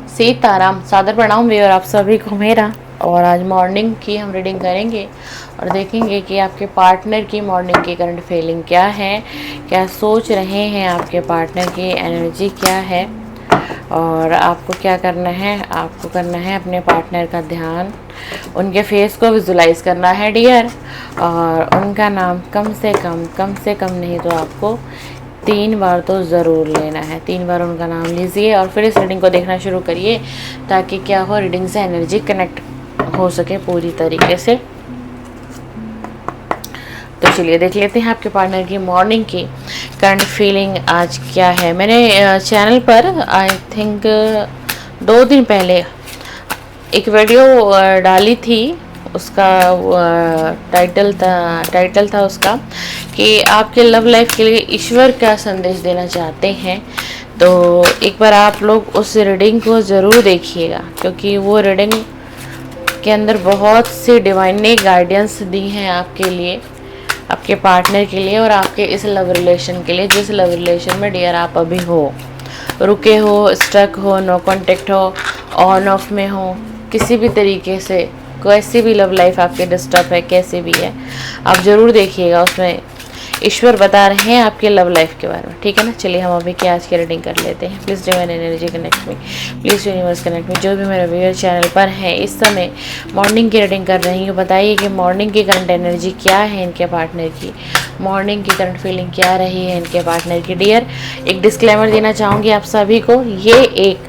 सीताराम, सादर प्रणाम भी और आप सभी को मेरा। और आज मॉर्निंग की हम रीडिंग करेंगे और देखेंगे कि आपके पार्टनर की मॉर्निंग की करंट फीलिंग क्या है, क्या सोच रहे हैं, आपके पार्टनर की एनर्जी क्या है और आपको क्या करना है। आपको करना है अपने पार्टनर का ध्यान, उनके फेस को विजुलाइज करना है डियर, और उनका नाम कम से कम नहीं तो आपको 3 बार तो ज़रूर लेना है। 3 बार उनका नाम लीजिए और फिर इस रीडिंग को देखना शुरू करिए ताकि क्या हो, रीडिंग से एनर्जी कनेक्ट हो सके पूरी तरीके से। तो चलिए देख लेते हैं आपके पार्टनर की मॉर्निंग की करंट फीलिंग आज क्या है। मैंने चैनल पर आई थिंक 2 दिन पहले एक वीडियो डाली थी, उसका टाइटल था उसका कि आपके लव लाइफ के लिए ईश्वर क्या संदेश देना चाहते हैं। तो एक बार आप लोग उस रीडिंग को ज़रूर देखिएगा क्योंकि वो रीडिंग के अंदर बहुत सी डिवाइन ने गाइडेंस दी हैं आपके लिए, आपके पार्टनर के लिए और आपके इस लव रिलेशन के लिए, जिस लव रिलेशन में डियर आप अभी हो, रुके हो, स्टक हो, नो कांटेक्ट हो, ऑन ऑफ में हो, किसी भी तरीके से कैसी भी लव लाइफ आपके डिस्टर्ब है, कैसे भी है, आप ज़रूर देखिएगा। उसमें ईश्वर बता रहे हैं आपके लव लाइफ के बारे में, ठीक है ना। चलिए हम अभी क्या आज की रीडिंग कर लेते हैं। Please divine energy connect me, please universe connect me. जो भी मेरे व्यूअर चैनल पर हैं इस समय मॉर्निंग की रीडिंग कर रही हूँ, बताइए कि मॉर्निंग की करंट एनर्जी क्या है इनके पार्टनर की, मॉर्निंग की करंट फीलिंग क्या रही है इनके पार्टनर की। डियर, एक डिस्क्लेमर देना चाहूँगी आप सभी को, ये एक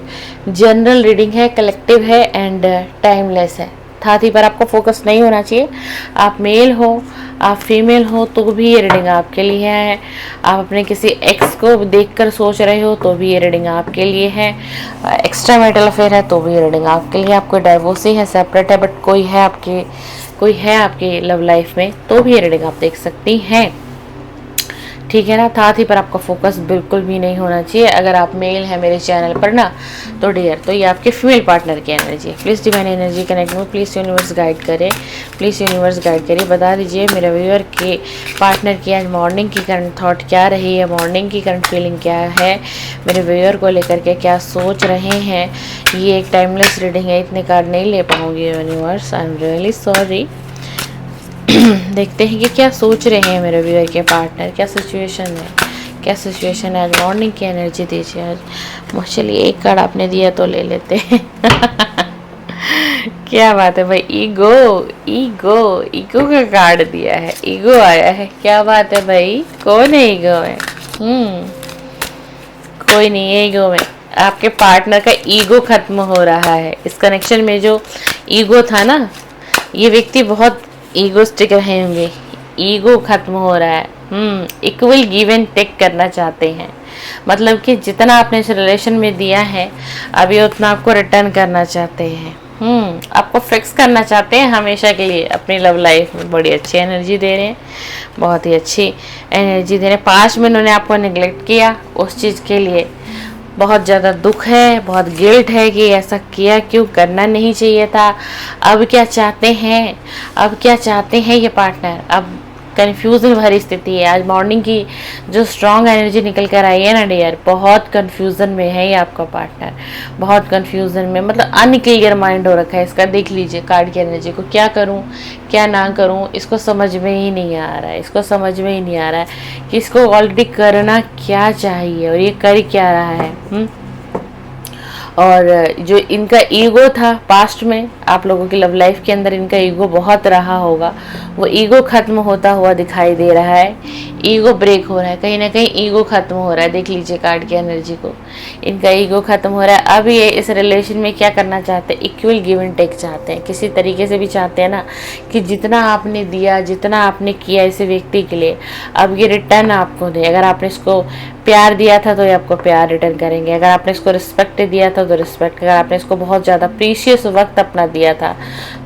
जनरल रीडिंग है, कलेक्टिव है एंड टाइमलेस है। साथ ही पर आपको फोकस नहीं होना चाहिए। आप मेल हो, आप फीमेल हो तो भी ये रीडिंग आपके लिए है। आप अपने किसी एक्स को देखकर सोच रहे हो तो भी ये रीडिंग आपके लिए है। एक्स्ट्रा मैरिटल अफेयर है तो भी ये रीडिंग आपके लिए। आपको डाइवोर्सी है, सेपरेट है, बट कोई है आपकी लव लाइफ में तो भी ये रीडिंग आप देख सकती हैं, ठीक है ना। साथ ही पर आपका फोकस बिल्कुल भी नहीं होना चाहिए। अगर आप मेल हैं मेरे चैनल पर ना तो डियर, तो ये आपके फीमेल पार्टनर की एनर्जी है। प्लीज़ डिवाइन एनर्जी कनेक्ट में, प्लीज़ यूनिवर्स गाइड करें, प्लीज़ यूनिवर्स गाइड करिए। बता दीजिए मेरे व्यूअर के पार्टनर की आज मॉर्निंग की करंट थॉट क्या रही है, मॉर्निंग की करंट फीलिंग क्या है, मेरे व्यूअर को लेकर के क्या सोच रहे हैं। ये एक टाइमलेस रीडिंग है, इतने कार्ड नहीं ले पाऊँगी universe, I am really sorry. देखते हैं कि क्या सोच रहे हैं मेरे व्यूअर के पार्टनर, क्या सिचुएशन है आज मॉर्निंग की एनर्जी दीजिए आज। चलिए एक कार्ड आपने दिया तो ले लेते हैं। क्या बात है भाई, ईगो का कार्ड दिया है, ईगो आया है। क्या बात है भाई, कौन है ईगो में? कोई नहीं है ईगो में। आपके पार्टनर का ईगो खत्म हो रहा है। इस कनेक्शन में जो ईगो था ना, ये व्यक्ति बहुत ईगोस्टिक रहेंगे, ईगो खत्म हो रहा है। इक्वल गिव एंड टेक करना चाहते हैं, मतलब कि जितना आपने इस रिलेशन में दिया है अभी उतना आपको रिटर्न करना चाहते हैं। आपको फिक्स करना चाहते हैं हमेशा के लिए अपनी लव लाइफ में। बड़ी अच्छी एनर्जी दे रहे हैं, बहुत ही अच्छी एनर्जी दे रहे हैं। 5 में उन्होंने आपको निगलेक्ट किया, उस चीज़ के लिए बहुत ज़्यादा दुख है, बहुत गिल्ट है कि ऐसा किया क्यों, करना नहीं चाहिए था। अब क्या चाहते हैं ये पार्टनर? अब कन्फ्यूज़न भरी स्थिति है। आज मॉर्निंग की जो स्ट्रॉन्ग एनर्जी निकल कर आई है ना डियर, बहुत कन्फ्यूज़न में है ये आपका पार्टनर, बहुत कन्फ्यूज़न में, मतलब अनक्लियर माइंड हो रखा है इसका। देख लीजिए कार्ड की एनर्जी को, क्या करूं क्या ना करूं, इसको समझ में ही नहीं आ रहा है, कि इसको ऑलरेडी करना क्या चाहिए और ये कर क्या रहा है। और जो इनका ईगो था पास्ट में, आप लोगों की लव लाइफ के अंदर इनका ईगो बहुत रहा होगा, वो ईगो खत्म होता हुआ दिखाई दे रहा है। ईगो ब्रेक हो रहा है, कहीं ना कहीं ईगो खत्म हो रहा है। देख लीजिए कार्ड की एनर्जी को, इनका ईगो खत्म हो रहा है। अब ये इस रिलेशन में क्या करना चाहते हैं, इक्वल गिव एंड टेक चाहते हैं। किसी तरीके से भी चाहते हैं ना कि जितना आपने दिया, जितना आपने किया इस व्यक्ति के लिए, अब ये रिटर्न आपको दे। अगर आपने इसको प्यार दिया था तो ये आपको प्यार रिटर्न करेंगे। अगर आपने इसको रिस्पेक्ट दिया था तो रिस्पेक्ट, अगर आपने इसको बहुत ज़्यादा प्रीशियस वक्त अपना दिया था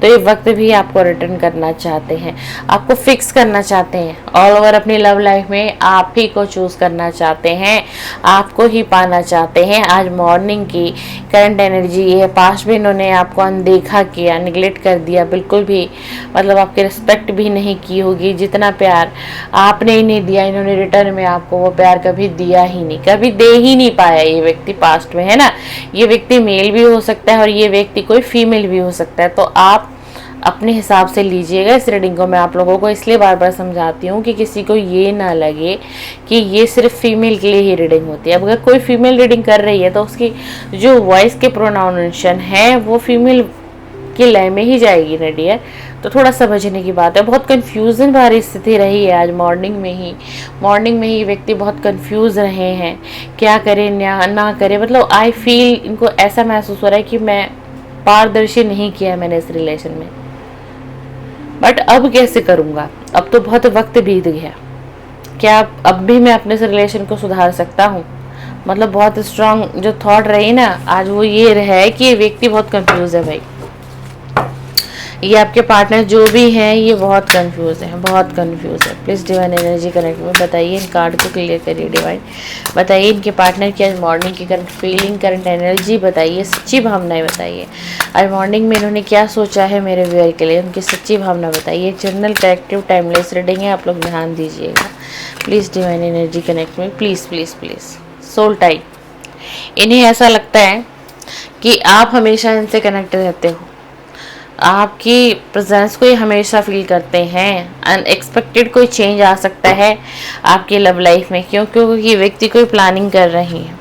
तो ये वक्त भी आपको रिटर्न करना चाहते हैं। आपको फिक्स करना चाहते हैं, ऑल ओवर अपनी लव लाइफ में आप ही को चूज़ करना चाहते हैं, आपको ही पाना चाहते हैं। आज मॉर्निंग की करंट एनर्जी ये है, पास्ट में इन्होंने आपको अनदेखा किया, निगलेक्ट कर दिया, बिल्कुल भी मतलब आपकी रिस्पेक्ट भी नहीं की होगी। जितना प्यार आपने इन्हें दिया, इन्होंने रिटर्न में आपको वो प्यार कभी दिया ही नहीं, कभी दे ही नहीं पाया ये व्यक्ति पास्ट में, है ना। ये व्यक्ति मेल भी हो सकता है और ये व्यक्ति कोई फीमेल भी हो सकता है। तो आप अपने हिसाब से लीजिएगा इस रीडिंग को। मैं आप लोगों को इसलिए बार बार समझाती हूँ कि किसी को ये ना लगे कि ये सिर्फ फीमेल के लिए ही रीडिंग होती है। अब अगर कोई फीमेल रीडिंग कर रही है तो उसकी जो वॉइस के प्रोनाउंसिएशन है वो फीमेल की लय में ही जाएगी ना डियर। तो थोड़ा समझने की बात है। बहुत कंफ्यूजन वाली स्थिति रही है आज मॉर्निंग में ही व्यक्ति बहुत कंफ्यूज रहे हैं, क्या करें ना करें। मतलब आई फील इनको ऐसा महसूस हो रहा है कि मैं पारदर्शी नहीं किया मैंने इस रिलेशन में, बट अब कैसे करूँगा, अब तो बहुत वक्त बीत गया, क्या अब भी मैं अपने इस रिलेशन को सुधार सकता हूँ। मतलब बहुत स्ट्रांग जो थॉट रही ना आज वो ये है कि ये व्यक्ति बहुत कंफ्यूज है भाई। ये आपके पार्टनर जो भी हैं ये बहुत कंफ्यूज है, बहुत कंफ्यूज है। प्लीज़ डिवाइन एनर्जी कनेक्ट में बताइए, इन कार्ड को क्लियर करिए डिवाइन। बताइए इनके पार्टनर की आज मॉर्निंग की करंट फीलिंग, करंट एनर्जी बताइए, सच्ची भावनाएं बताइए। आज मॉर्निंग में इन्होंने क्या सोचा है मेरे व्यूअर के लिए, उनकी सच्ची भावना बताइए। जनरल करेक्टिव टाइमलेस रीडिंग है, आप लोग ध्यान दीजिएगा प्लीज़। डिवाइन एनर्जी कनेक्ट में please please please. Soul type इन्हें ऐसा लगता है कि आप हमेशा इनसे कनेक्ट रहते हो, आपकी प्रेजेंस को ये हमेशा फील करते हैं। अनएक्सपेक्टेड कोई चेंज आ सकता है आपकी लव लाइफ में, क्योंकि ये व्यक्ति कोई प्लानिंग कर रही है,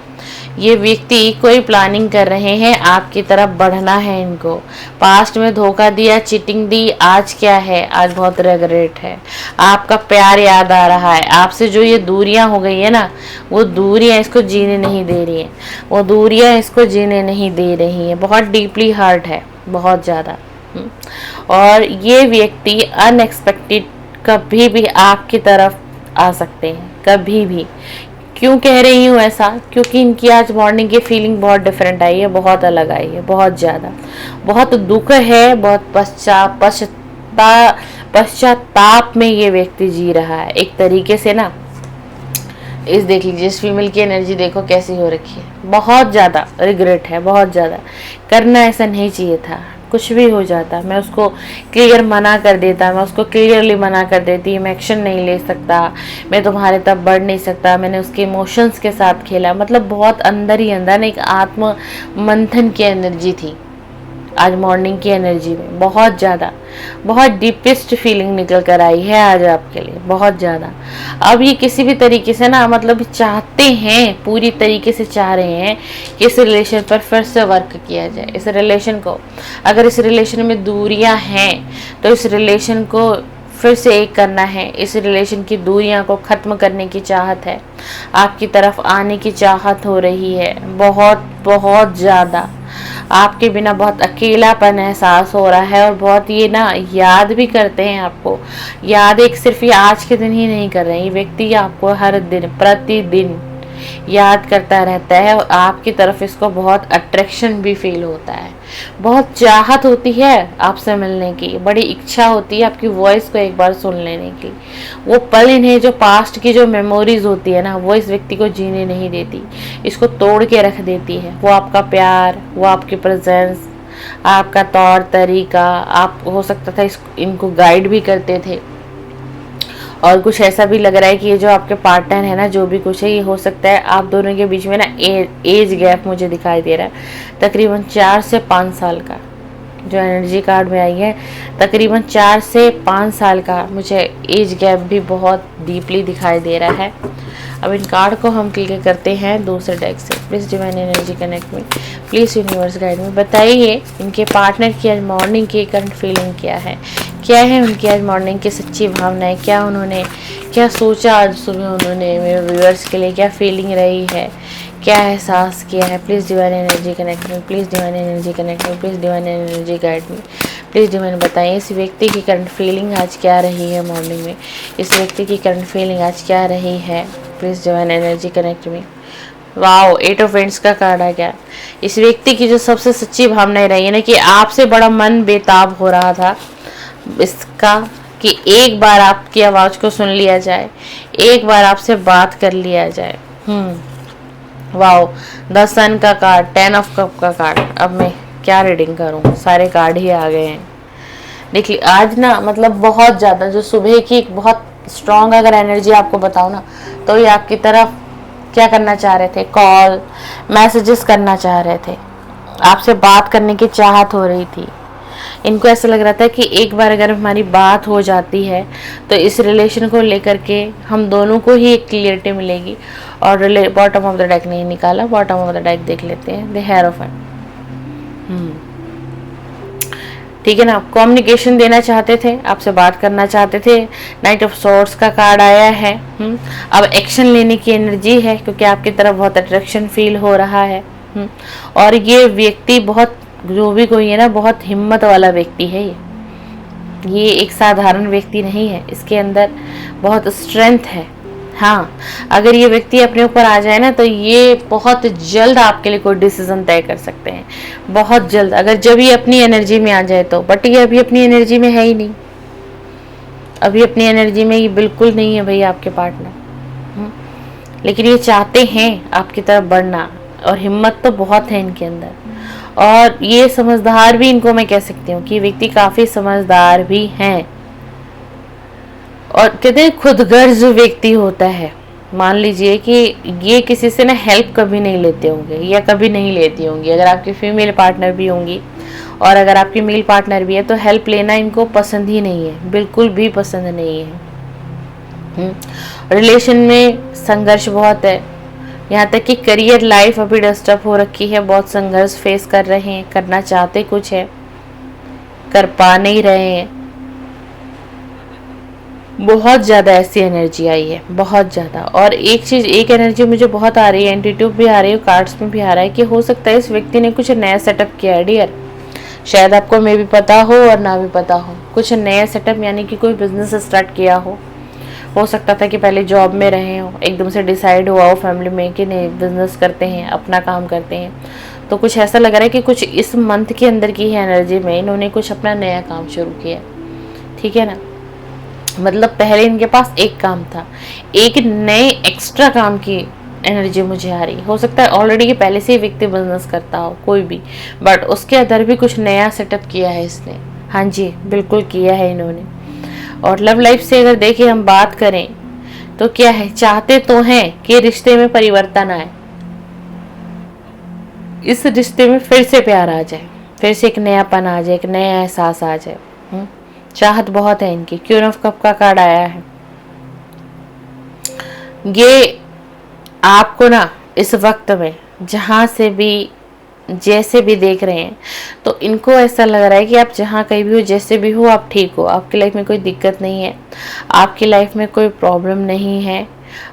ये व्यक्ति कोई प्लानिंग कर रहे हैं आपकी तरफ बढ़ना है इनको। पास्ट में धोखा दिया, चीटिंग दी, आज क्या है, आज बहुत रिग्रेट है। आपका प्यार याद आ रहा है, आपसे जो ये दूरियां हो गई है ना वो दूरियां इसको जीने नहीं दे रही हैं, वो दूरियां इसको जीने नहीं दे रही हैं। बहुत डीपली हर्ट है, बहुत ज़्यादा। और ये व्यक्ति अनएक्सपेक्टेड कभी भी आपकी तरफ आ सकते हैं, कभी भी। क्यों कह रही हूँ ऐसा, क्योंकि इनकी आज मॉर्निंग की फीलिंग बहुत डिफरेंट आई है, बहुत अलग आई है, बहुत ज़्यादा। बहुत दुख है, बहुत पश्चाताप में ये व्यक्ति जी रहा है एक तरीके से ना। इस देख लीजिए इस फीमेल की एनर्जी देखो कैसी हो रखी है, बहुत ज़्यादा रिग्रेट है, बहुत ज़्यादा। करना ऐसा नहीं चाहिए था, कुछ भी हो जाता, मैं उसको क्लियर मना कर देता, मैं उसको क्लियरली मना कर देती, मैं एक्शन नहीं ले सकता, मैं तुम्हारे तब बढ़ नहीं सकता। मैंने उसके इमोशंस के साथ खेला। मतलब बहुत अंदर ही अंदर एक आत्म मंथन की एनर्जी थी आज मॉर्निंग की एनर्जी में, बहुत ज़्यादा, बहुत डीपेस्ट फीलिंग निकल कर आई है आज आपके लिए, बहुत ज़्यादा। अब ये किसी भी तरीके से ना मतलब चाहते हैं, पूरी तरीके से चाह रहे हैं कि इस रिलेशन पर फिर से वर्क किया जाए। इस रिलेशन को, अगर इस रिलेशन में दूरियां हैं तो इस रिलेशन को फिर से एक करना है। इस रिलेशन की दूरियां को ख़त्म करने की चाहत है, आपकी तरफ आने की चाहत हो रही है, बहुत बहुत ज़्यादा। आपके बिना बहुत अकेलापन एहसास हो रहा है और बहुत ये ना याद भी करते हैं आपको। याद एक सिर्फ ये आज के दिन ही नहीं कर रहे हैं, ये व्यक्ति आपको हर दिन प्रतिदिन याद करता रहता है और आपकी तरफ इसको बहुत अट्रैक्शन भी फील होता है, बहुत चाहत होती है आपसे मिलने की, बड़ी इच्छा होती है आपकी वॉइस को एक बार सुन लेने की। वो पल इन्हें जो पास्ट की जो मेमोरीज होती है ना वो इस व्यक्ति को जीने नहीं देती, इसको तोड़ के रख देती है। वो आपका प्यार, वो आपकी प्रेजेंस, आपका तौर तरीका, आप हो सकता था इनको गाइड भी करते थे। और कुछ ऐसा भी लग रहा है कि ये जो आपके पार्टनर है ना, जो भी कुछ है, ये हो सकता है आप दोनों के बीच में ना एज गैप मुझे दिखाई दे रहा है तकरीबन 4 से 5 साल का। जो एनर्जी कार्ड में आई है तकरीबन 4 से 5 साल का मुझे एज गैप भी बहुत डीपली दिखाई दे रहा है। अब इन कार्ड को हम क्लियर करते हैं दूसरे डेक से। प्लीज़ डिवाइन एनर्जी कनेक्ट में, प्लीज़ यूनिवर्स गाइड में बताइए इनके पार्टनर की आज मॉर्निंग की करंट फीलिंग क्या है, क्या है उनकी आज मॉर्निंग की सच्ची भावनाएं, क्या उन्होंने क्या सोचा आज सुबह, उन्होंने मेरे व्यूअर्स के लिए क्या फीलिंग रही है, क्या एहसास किया है। प्लीज़ डिवाइन एनर्जी कनेक्ट में, प्लीज़ डिवाइन एनर्जी कनेक्ट में, प्लीज़ डिवाइन एनर्जी गाइड में, प्लीज़ डिवाइन बताइए इस व्यक्ति की करंट फीलिंग आज क्या रही है मॉर्निंग में, इस व्यक्ति की करंट फीलिंग आज क्या रही है। प्लीज़ डिवाइन एनर्जी कनेक्ट में। वाओ, 8 ऑफ वेंट्स का कार्ड आ गया। इस व्यक्ति की जो सबसे सच्ची भावनाएं रही है ना कि आपसे बड़ा मन बेताब हो रहा था इसका कि एक बार आपकी आवाज़ को सुन लिया जाए, एक बार आपसे बात कर लिया जाए। वाओ, द सन का कार्ड, 10 ऑफ कप का कार्ड। अब मैं क्या रीडिंग करूं, सारे कार्ड ही आ गए हैं। देखिए आज ना मतलब बहुत ज़्यादा जो सुबह की एक बहुत स्ट्रॉन्ग अगर एनर्जी आपको बताऊं ना तो ये आपकी तरफ क्या करना चाह रहे थे, कॉल मैसेजेस करना चाह रहे थे, आपसे बात करने की चाहत हो रही थी। इनको ऐसा लग रहा था कि एक बार अगर हमारी बात हो जाती है तो इस रिलेशन को लेकर के हम दोनों को ही एक क्लियरिटी मिलेगी। और बॉटम ऑफ द डेक नहीं निकाला, बॉटम ऑफ द डेक देख लेते हैं, द हेरोफेंट। ठीक है ना, कम्युनिकेशन देना चाहते थे, आपसे बात करना चाहते थे। नाइट ऑफ सॉर्ड्स का कार्ड आया है। अब एक्शन लेने की एनर्जी है, क्योंकि आपकी तरफ बहुत अट्रैक्शन फील हो रहा है। और ये व्यक्ति बहुत, जो भी कोई है ना, बहुत हिम्मत वाला व्यक्ति है। ये एक साधारण व्यक्ति नहीं है, इसके अंदर बहुत स्ट्रेंथ है। हाँ, अगर ये व्यक्ति अपने ऊपर आ जाए ना तो ये बहुत जल्द आपके लिए कोई डिसीजन तय कर सकते हैं, बहुत जल्द, अगर जब ये अपनी एनर्जी में आ जाए तो। बट ये अभी अपनी एनर्जी में है ही नहीं, अभी अपनी एनर्जी में ये बिल्कुल नहीं है भाई आपके पार्टनर। लेकिन ये चाहते हैं आपकी तरफ बढ़ना, और हिम्मत तो बहुत है इनके अंदर। और ये समझदार भी, इनको मैं कह सकती हूँ कि व्यक्ति काफी समझदार भी हैं। और कहते हैं खुदगर्ज व्यक्ति होता है। मान लीजिए कि ये किसी से ना हेल्प कभी नहीं लेते होंगे या कभी नहीं लेती होंगी, अगर आपकी फीमेल पार्टनर भी होंगी, और अगर आपकी मेल पार्टनर भी है, तो हेल्प लेना इनको पसंद ही नहीं है, बिल्कुल भी पसंद नहीं है। रिलेशन में संघर्ष बहुत है, यहाँ तक कि करियर लाइफ अभी डिस्टर्ब हो रखी है, बहुत संघर्ष फेस कर रहे हैं, करना चाहते कुछ है, कर पा नहीं रहे हैं। बहुत ज़्यादा ऐसी एनर्जी आई है, बहुत ज़्यादा। और एक चीज़, एक एनर्जी मुझे बहुत आ रही है, एंटीट्यूब भी आ रही है, कार्ड्स में भी आ रहा है कि हो सकता है इस व्यक्ति ने कुछ नया सेटअप किया है डियर। शायद आपको में भी पता हो और ना भी पता हो, कुछ नया सेटअप, यानी कि कोई बिजनेस स्टार्ट किया हो सकता था कि पहले जॉब में रहे हो, एकदम से डिसाइड हुआ हो फैमिली में कि नहीं बिजनेस करते हैं, अपना काम करते हैं। तो कुछ ऐसा लग रहा है कि कुछ इस मंथ के अंदर की है एनर्जी में इन्होंने कुछ अपना नया काम शुरू किया। ठीक है ना, मतलब पहले इनके पास एक काम था, एक नए एक्स्ट्रा काम की एनर्जी मुझे आ रही। हो सकता है ऑलरेडी कि पहले से ही व्यक्ति बिजनेस करता हो कोई भी, बट उसके अंदर भी कुछ नया सेटअप किया है इसने। हाँ जी, बिल्कुल किया है इन्होंने। और लव लाइफ से अगर देखिए हम बात करें तो क्या है, चाहते तो हैं कि रिश्ते में परिवर्तन आए, इस रिश्ते में फिर से प्यार आ जाए, फिर से एक नयापन आ जाए, एक नया एहसास आ जाए। चाहत बहुत है इनकी। क्वीन ऑफ कप का कार्ड आया है। ये आपको ना इस वक्त में जहां से भी जैसे भी देख रहे हैं, तो इनको ऐसा लग रहा है कि आप जहाँ कहीं भी हो, जैसे भी हो, आप ठीक हो, आपकी लाइफ में कोई दिक्कत नहीं है, आपकी लाइफ में कोई प्रॉब्लम नहीं है,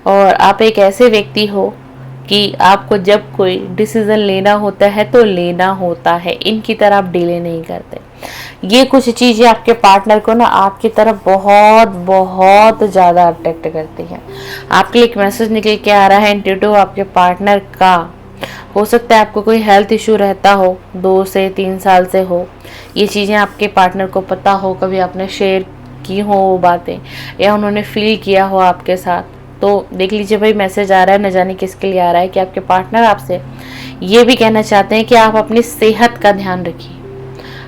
और आप एक ऐसे व्यक्ति हो कि आपको जब कोई डिसीजन लेना होता है तो लेना होता है, इनकी तरह आप डिले नहीं करते। ये कुछ चीज़ें आपके पार्टनर को ना आपकी तरफ बहुत बहुत ज़्यादा अट्रैक्ट करती हैं। आपके लिए एक मैसेज निकल के आ रहा है इंट्यूटिव आपके पार्टनर का। हो सकता है आपको कोई हेल्थ इशू रहता हो, 2 से 3 साल से हो, ये चीज़ें आपके पार्टनर को पता हो, कभी आपने शेयर की हो वो बातें, या उन्होंने फील किया हो आपके साथ। तो देख लीजिए भाई, मैसेज आ रहा है, न जाने किसके लिए आ रहा है, कि आपके पार्टनर आपसे ये भी कहना चाहते हैं कि आप अपनी सेहत का ध्यान रखिए,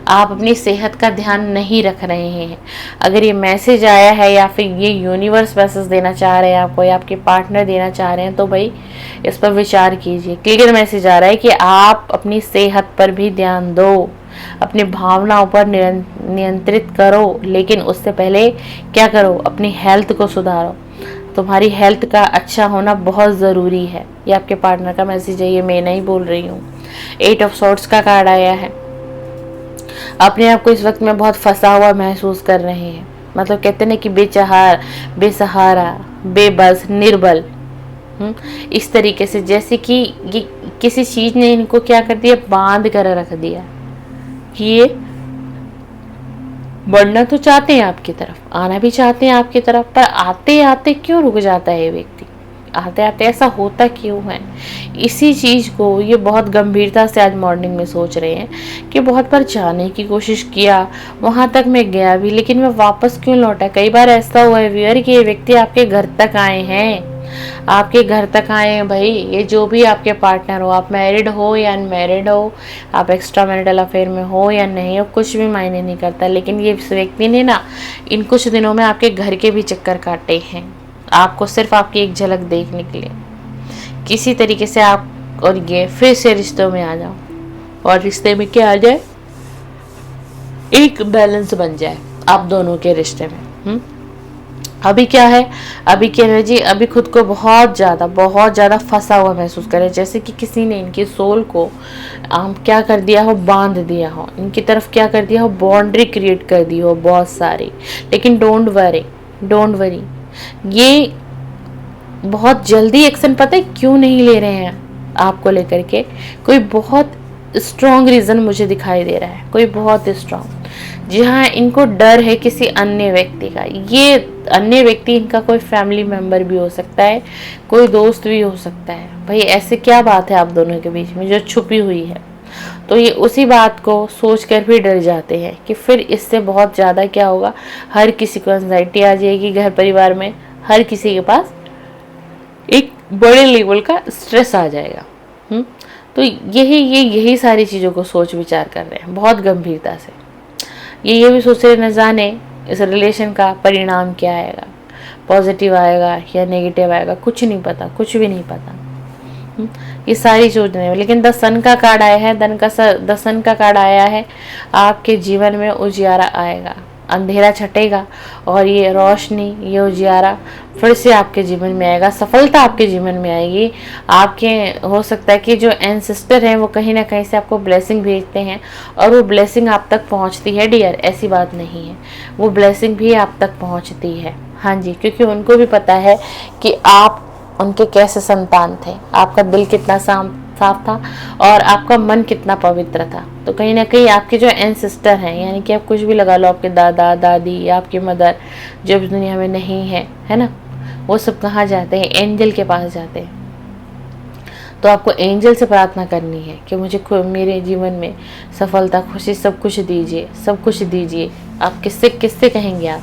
आप अपनी सेहत का ध्यान नहीं रख रहे हैं। अगर ये मैसेज आया है या फिर ये यूनिवर्स मैसेज देना चाह रहे हैं आपको, या आपके पार्टनर देना चाह रहे हैं, तो भाई इस पर विचार कीजिए। क्लियर मैसेज आ रहा है कि आप अपनी सेहत पर भी ध्यान दो, अपनी भावनाओं पर नियंत्रित करो, लेकिन उससे पहले क्या करो, अपनी हेल्थ को सुधारो। तुम्हारी हेल्थ का अच्छा होना बहुत ज़रूरी है। ये आपके पार्टनर का मैसेज है, ये मैं नहीं बोल रही हूँ। 8 ऑफ सॉर्ड्स का कार्ड आया है। अपने आप को इस वक्त में बहुत फंसा हुआ महसूस कर रहे हैं, मतलब कहते हैं कि बेसहारा, बेबस, निर्बल। इस तरीके से जैसे कि ये किसी चीज ने इनको क्या कर दिया, बांध कर रख दिया कि ये बढ़ना तो चाहते हैं आपकी तरफ, आना भी चाहते हैं आपकी तरफ, पर आते आते क्यों रुक जाता है ये व्यक्ति, आते आते ऐसा होता क्यों है। इसी चीज़ को ये बहुत गंभीरता से आज मॉर्निंग में सोच रहे हैं कि बहुत बार जाने की कोशिश किया, वहाँ तक मैं गया भी, लेकिन मैं वापस क्यों लौटा। कई बार ऐसा हुआ है व्यूअर कि ये व्यक्ति आपके घर तक आए हैं, आपके घर तक आए हैं भाई। ये जो भी आपके पार्टनर हो, आप मैरिड हो या अनमैरिड हो, आप एक्स्ट्रा मैरिटल अफेयर में हो या नहीं हो, कुछ भी मायने नहीं करता, लेकिन ये व्यक्ति ने ना इन कुछ दिनों में आपके घर के भी चक्कर काटे हैं, आपको सिर्फ आपकी एक झलक देखने के लिए किसी तरीके से आप और ये फिर से रिश्तों में आ जाओ, और रिश्ते में क्या आ जाए, एक बैलेंस बन जाए आप दोनों के रिश्ते में। अभी क्या है, अभी की एनर्जी, अभी खुद को बहुत ज़्यादा फंसा हुआ महसूस करे, जैसे कि किसी ने इनकी सोल को क्या कर दिया हो, बांध दिया हो, इनकी तरफ क्या कर दिया हो, बाउंड्री क्रिएट कर दी हो बहुत सारी। लेकिन डोंट वरी, ये बहुत जल्दी एक्शन पता है क्यों नहीं ले रहे हैं आपको लेकर के, कोई बहुत स्ट्रॉन्ग रीज़न मुझे दिखाई दे रहा है, कोई बहुत स्ट्रॉन्ग। जी हाँ, इनको डर है किसी अन्य व्यक्ति का। ये अन्य व्यक्ति इनका कोई फैमिली मेंबर भी हो सकता है, कोई दोस्त भी हो सकता है। भाई ऐसे क्या बात है आप दोनों के बीच में जो छुपी हुई है, तो ये उसी बात को सोच कर भी डर जाते हैं कि फिर इससे बहुत ज़्यादा क्या होगा, हर किसी को एंजाइटी आ जाएगी, घर परिवार में हर किसी के पास एक बड़े लेवल का स्ट्रेस आ जाएगा। तो यही सारी चीज़ों को सोच विचार कर रहे हैं बहुत गंभीरता से। ये भी सोच रहे, न जाने इस रिलेशन का परिणाम क्या आएगा, पॉजिटिव आएगा या नेगेटिव आएगा, कुछ नहीं पता, कुछ भी नहीं पता। ये सारी सोच रहे हैं। लेकिन द सन का कार्ड आया है, द सन का कार्ड आया है, आपके जीवन में उजियारा आएगा, अंधेरा छटेगा और ये रोशनी, ये उजियारा फिर से आपके जीवन में आएगा, सफलता आपके जीवन में आएगी। आपके हो सकता है कि जो एंसेस्टर हैं वो कहीं ना कहीं से आपको ब्लेसिंग भेजते हैं और वो ब्लेसिंग आप तक पहुंचती है डियर, ऐसी बात नहीं है, वो ब्लेसिंग भी आप तक पहुंचती है। हाँ जी, क्योंकि उनको भी पता है कि आप उनके कैसे संतान थे, आपका दिल कितना साफ था और आपका मन कितना पवित्र था। तो कहीं ना कहीं आपके जो एंसेस्टर हैं, यानी कि आप कुछ भी लगा लो, आपके दादा दादी या आपकी मदर जो इस दुनिया में नहीं है ना, वो सब कहाँ जाते हैं, एंजल के पास जाते हैं। तो आपको एंजल से प्रार्थना करनी है कि मुझे मेरे जीवन में सफलता, खुशी, सब कुछ दीजिए। आप किससे कहेंगे,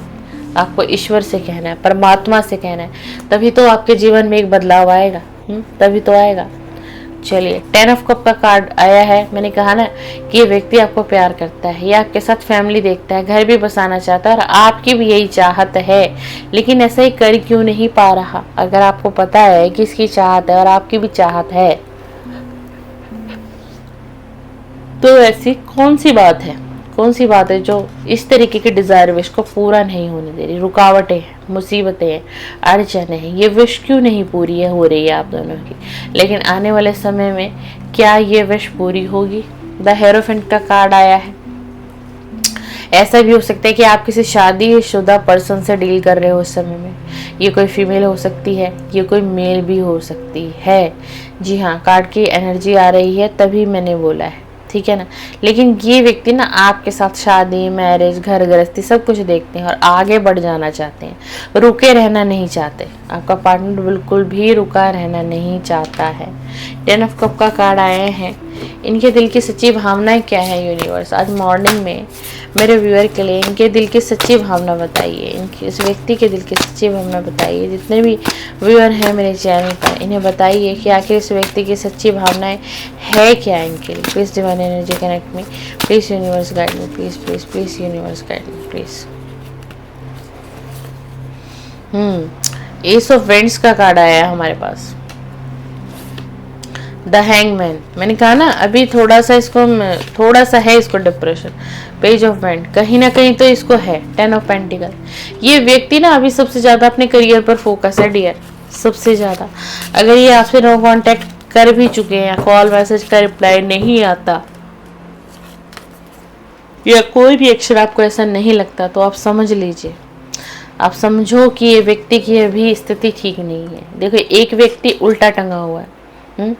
आपको ईश्वर से कहना है, परमात्मा से कहना है, तभी तो आपके जीवन में एक बदलाव आएगा। तभी तो आएगा। चलिए, 10 ऑफ कप का कार्ड आया है। मैंने कहा ना कि ये व्यक्ति आपको प्यार करता है, ये आपके साथ फैमिली देखता है, घर भी बसाना चाहता है और आपकी भी यही चाहत है, लेकिन ऐसा ही कर क्यों नहीं पा रहा। अगर आपको पता है कि इसकी चाहत है और आपकी भी चाहत है, तो ऐसी कौन सी बात है जो इस तरीके के डिजायर विश को पूरा नहीं होने दे रही। रुकावटें हैं, मुसीबतें हैं, अड़चन है, ये विश क्यों नहीं पूरी हो रही है आप दोनों की। लेकिन आने वाले समय में क्या ये विश पूरी होगी। द हेरोफेंट का कार्ड आया है। ऐसा भी हो सकता है कि आप किसी शादीशुदा पर्सन से डील कर रहे हो इस समय में। ये कोई फीमेल हो सकती है, ये कोई मेल भी हो सकती है। जी हाँ, कार्ड की एनर्जी आ रही है, तभी मैंने बोला है, ठीक है ना। लेकिन ये व्यक्ति ना आपके साथ शादी, मैरिज, घर गृहस्थी सब कुछ देखते हैं और आगे बढ़ जाना चाहते हैं, रुके रहना नहीं चाहते। आपका पार्टनर बिल्कुल भी रुका रहना नहीं चाहता है। 10 ऑफ कप का कार्ड आए हैं। इनके दिल की सच्ची भावनाएं क्या है यूनिवर्स, आज मॉर्निंग में मेरे व्यूअर के लिए इनके दिल की सच्ची भावना बताइए, इनके इस व्यक्ति के दिल की सच्ची भावना बताइए। जितने भी व्यूअर हैं मेरे चैनल पर, इन्हें बताइए कि आखिर इस व्यक्ति की सच्ची भावनाएं है क्या इनके लिए। Please divine energy connect me, please universe guide me, please universe guide me please. S of vents का कार्ड आया है हमारे पास। द हैंगमैन, मैंने कहा ना अभी थोड़ा सा है इसको डिप्रेशन। पेज ऑफ वेंट, कहीं ना कहीं तो इसको है। 10 ऑफ पेंटिकल, ये व्यक्ति ना अभी सबसे ज्यादा अपने करियर पर फोकस है डियर, सबसे ज्यादा। अगर ये आपसे नो कांटेक्ट कर भी चुके हैं, कॉल मैसेज का रिप्लाई नहीं आता या कोई भी एक्शन आपको ऐसा नहीं लगता, तो आप समझ लीजिए, आप समझो कि ये व्यक्ति की अभी स्थिति ठीक नहीं है। देखो, एक व्यक्ति उल्टा टंगा हुआ है,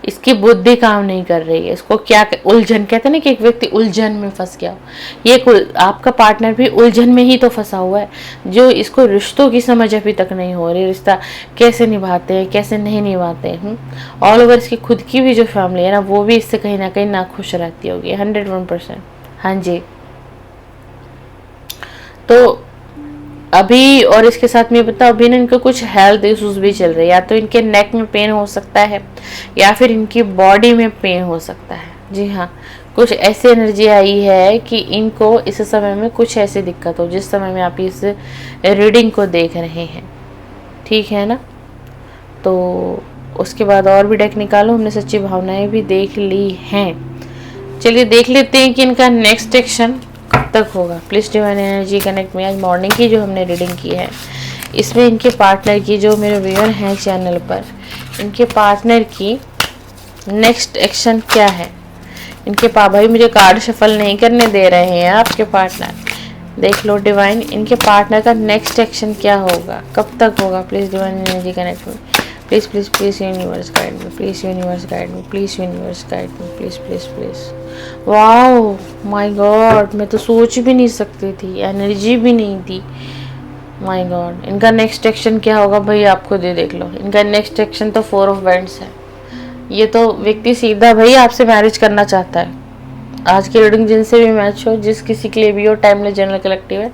इसकी बुद्धि काम नहीं कर रही है। इसको क्या उलझन कहते हैं ना, कि एक व्यक्ति उलझन में फंस गया। ये आपका पार्टनर भी उलझन में ही तो फंसा हुआ है, जो इसको रिश्तों की समझ अभी तक नहीं हो रही, रिश्ता कैसे निभाते हैं, कैसे नहीं निभाते हैं। ऑल ओवर इसकी खुद की भी जो फैमिली है ना, वो भी इससे कहीं ना कहीं नाखुश रहती होगी 101%। हाँ जी, तो अभी और इसके साथ में बता, अभी ना इनको कुछ हेल्थ इश्यूज भी चल रहे हैं। या तो इनके नेक में पेन हो सकता है या फिर इनकी बॉडी में पेन हो सकता है। जी हाँ, कुछ ऐसी एनर्जी आई है कि इनको इस समय में कुछ ऐसी दिक्कत हो जिस समय में आप इस रीडिंग को देख रहे हैं, ठीक है ना। तो उसके बाद और भी डेक निकालो, हमने सच्ची भावनाएं भी देख ली हैं। चलिए देख लेते हैं कि इनका नेक्स्ट एक्शन कब तक होगा। प्लीज डिवाइन एनर्जी कनेक्ट में। आज मॉर्निंग की जो हमने रीडिंग की है इसमें इनके पार्टनर की, जो मेरे व्यूअर हैं चैनल पर, इनके पार्टनर की नेक्स्ट एक्शन क्या है। इनके भाई मुझे कार्ड शफल नहीं करने दे रहे हैं आपके पार्टनर। देख लो डिवाइन, इनके पार्टनर का नेक्स्ट एक्शन क्या होगा, कब तक होगा। प्लीज डिवाइन एनर्जी कनेक्ट में। Please please please universe guide me, please universe guide me, please universe guide me, please please please. Wow my God, मैं तो सोच भी नहीं सकती थी, एनर्जी भी नहीं थी। माय गॉड, इनका नेक्स्ट एक्शन क्या होगा भाई, आपको दे देख लो। इनका नेक्स्ट एक्शन तो 4 ऑफ वैंड्स है। ये तो व्यक्ति सीधा भाई आपसे मैरिज करना चाहता है। आज की रीडिंग जिनसे भी मैच हो, जिस किसी के लिए भी हो, टाइमलेस जनरल कलेक्टिव है।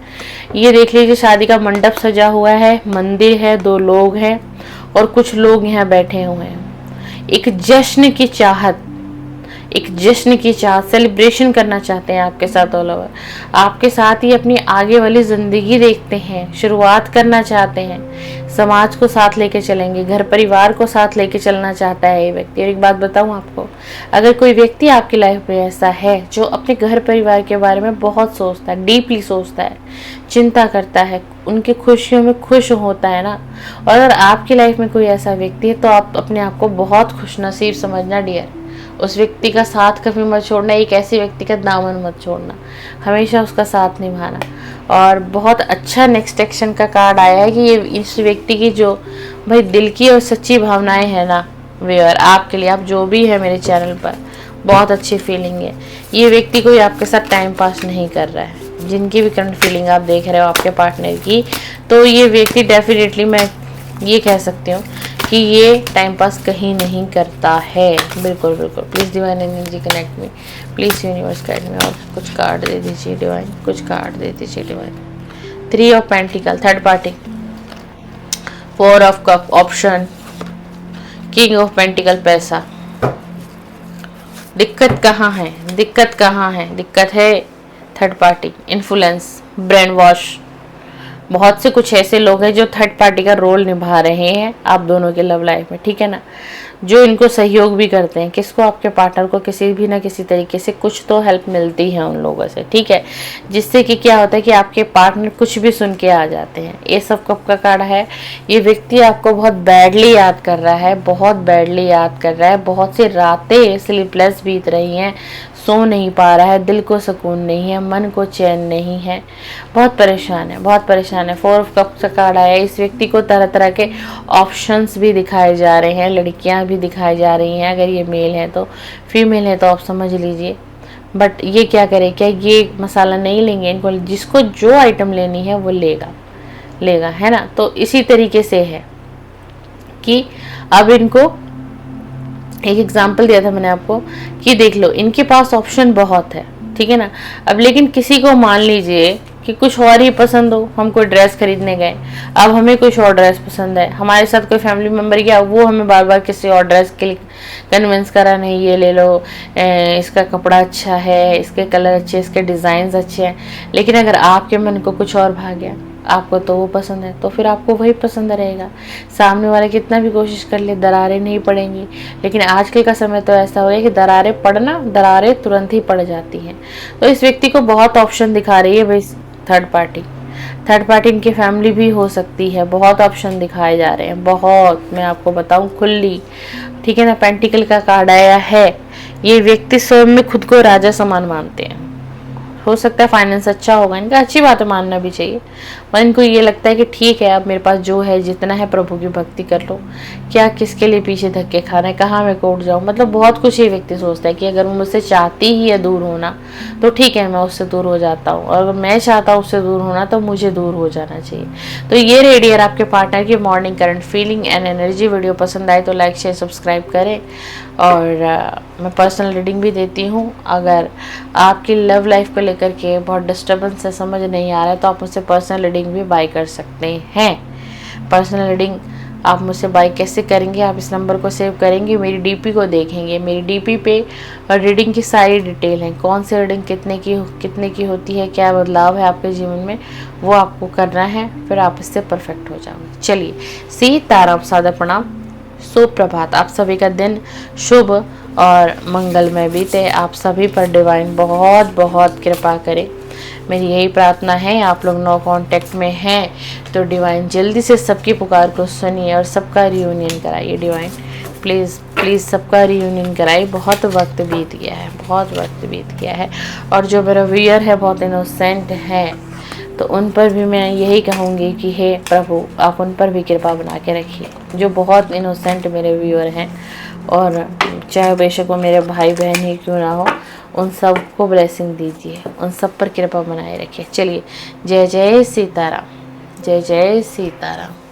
ये देख लीजिए, शादी का मंडप सजा हुआ है, मंदिर है, 2 लोग हैं और कुछ लोग यहाँ बैठे हुए हैं। एक जश्न की चाहत, एक जश्न की चाहत, सेलिब्रेशन करना चाहते हैं आपके साथ ऑल ओवर। आपके साथ ही अपनी आगे वाली जिंदगी देखते हैं, शुरुआत करना चाहते हैं, समाज को साथ लेके चलेंगे, घर परिवार को साथ लेके चलना चाहता है ये व्यक्ति। और एक बात बताऊं आपको, अगर कोई व्यक्ति आपकी लाइफ में ऐसा है जो अपने घर परिवार के बारे में बहुत सोचता है, डीपली सोचता है, चिंता करता है, उनकी खुशियों में खुश होता है ना, और अगर आपकी लाइफ में कोई ऐसा व्यक्ति है तो आप अपने आप को बहुत खुशनसीब समझना डियर। उस व्यक्ति का साथ कभी मत छोड़ना, एक ऐसे व्यक्ति का दामन मत छोड़ना, हमेशा उसका साथ निभाना। और बहुत अच्छा नेक्स्ट एक्शन का कार्ड आया है कि ये इस व्यक्ति की जो भाई दिल की और सच्ची भावनाएं है ना व्यूअर, आपके लिए, आप जो भी है मेरे चैनल पर, बहुत अच्छी फीलिंग है। ये व्यक्ति कोई आपके साथ टाइम पास नहीं कर रहा है। जिनकी भी करंट फीलिंग आप देख रहे हो आपके पार्टनर की, तो ये व्यक्ति डेफिनेटली, मैं ये कह सकती हूँ कि ये टाइम पास कहीं नहीं करता है। बिल्कुल बिल्कुल। प्लीज़ डिवाइन एनर्जी कनेक्ट में, प्लीज़ यूनिवर्स गाइड में। और कुछ कार्ड दे दीजिए डिवाइन, कुछ कार्ड दे दीजिए divine. 3 of pentacle, third party, 4 of cup, option, king of pentacle, पैसा। दिक्कत कहाँ है, दिक्कत कहाँ है, दिक्कत है third party, influence, brain wash. बहुत से कुछ ऐसे लोग हैं जो थर्ड पार्टी का रोल निभा रहे हैं आप दोनों के लव लाइफ में, ठीक है ना, जो इनको सहयोग भी करते हैं। किसको, आपके पार्टनर को किसी भी ना किसी तरीके से कुछ तो हेल्प मिलती है उन लोगों से, ठीक है, जिससे कि क्या होता है कि आपके पार्टनर कुछ भी सुन के आ जाते हैं। ये सब कब का कार्ड है, ये व्यक्ति आपको बहुत बैडली याद कर रहा है, बहुत बैडली याद कर रहा है, बहुत सी रातें स्लीपलेस बीत रही हैं, सो नहीं पा रहा है, दिल को सुकून नहीं है, मन को चैन नहीं है, बहुत परेशान है, बहुत परेशान है। 4 ऑफ कप्स का कार्ड आया। इस व्यक्ति को तरह तरह के ऑप्शंस भी दिखाए जा रहे हैं, लड़कियां भी दिखाई जा रही हैं। अगर ये मेल है तो, फीमेल है तो आप समझ लीजिए। बट ये क्या करे, क्या ये मसाला नहीं लेंगे, इनको जिसको जो आइटम लेनी है वो लेगा, है ना। तो इसी तरीके से है कि अब इनको एक एग्जाम्पल दिया था मैंने आपको कि देख लो, इनके पास ऑप्शन बहुत है, ठीक है ना। अब लेकिन किसी को मान लीजिए कि कुछ और ही पसंद हो, हम कोई ड्रेस खरीदने गए, अब हमें कुछ और ड्रेस पसंद है, हमारे साथ कोई फैमिली मेम्बर गया, वो हमें बार बार किसी और ड्रेस के लिए कन्विंस करा, नहीं ये ले लो, इसका कपड़ा अच्छा है, इसके कलर अच्छे, इसके डिज़ाइन अच्छे हैं। लेकिन अगर आपके मन को कुछ और भाग गया, आपको तो वो पसंद है, तो फिर आपको वही पसंद रहेगा। सामने वाला कितना भी कोशिश कर ले, दरारें नहीं पड़ेंगी। लेकिन आजकल का समय तो ऐसा हो गया कि दरारें तुरंत ही पड़ जाती हैं। तो इस व्यक्ति को बहुत ऑप्शन दिखा रही है भाई थर्ड पार्टी इनकी फैमिली भी हो सकती है। बहुत ऑप्शन दिखाए जा रहे हैं, बहुत, मैं आपको बताऊं खुली, ठीक है ना। पेंटिकल का कार्ड आया है। ये व्यक्ति स्वयं में खुद को राजा समान मानते हैं। हो सकता है फाइनेंस अच्छा होगा इनका, अच्छी बात है, मानना भी चाहिए। पर इनको ये लगता है कि ठीक है, अब मेरे पास जो है, जितना है, प्रभु की भक्ति कर लो, क्या किसके लिए पीछे धक्के खाना है, कहाँ मैं कोर्ट जाऊँ। मतलब बहुत कुछ ये व्यक्ति सोचता है कि अगर वो मुझसे चाहती ही है दूर होना तो ठीक है, मैं उससे दूर हो जाता हूँ, और अगर मैं चाहता हूँ उससे दूर होना तो मुझे दूर हो जाना चाहिए। तो ये रेडियर आपके पार्टनर की morning current feeling and energy. Video पसंद आए तो लाइक शेयर सब्सक्राइब करें। और मैं पर्सनल रीडिंग भी देती हूँ। अगर आपकी लव लाइफ को लेकर के बहुत डिस्टर्बेंस है, समझ नहीं आ रहा है, तो आप मुझसे पर्सनल रीडिंग भी बाय कर सकते हैं। पर्सनल रीडिंग आप मुझसे बाय कैसे करेंगे, आप इस नंबर को सेव करेंगे, मेरी डीपी को देखेंगे, मेरी डीपी पे रीडिंग की सारी डिटेल है, कौन सी रीडिंग कितने की होती है, क्या बदलाव है आपके जीवन में, वो आपको करना है, फिर आप इससे परफेक्ट हो जाओगे। चलिए, सीताराम, सादर प्रणाम। सुप्रभात। आप सभी का दिन शुभ और मंगलमय बीते। आप सभी पर डिवाइन बहुत बहुत कृपा करे, मेरी यही प्रार्थना है। आप लोग नो कांटेक्ट में हैं तो डिवाइन जल्दी से सबकी पुकार को सुनिए और सबका रियूनियन कराइए। डिवाइन प्लीज़ प्लीज़ सबका रियूनियन कराइए। बहुत वक्त बीत गया है, बहुत वक्त बीत गया है। और जो मेरा व्यूअर है बहुत इनोसेंट है, तो उन पर भी मैं यही कहूँगी कि हे प्रभु आप उन पर भी कृपा बना के रखिए, जो बहुत इनोसेंट मेरे व्यूअर हैं। और चाहे बेशक वो मेरे भाई बहन ही क्यों ना हो, उन सब को ब्लेसिंग दीजिए, उन सब पर कृपा बनाए रखिए। चलिए, जय जय सीताराम, जय जय सीताराम।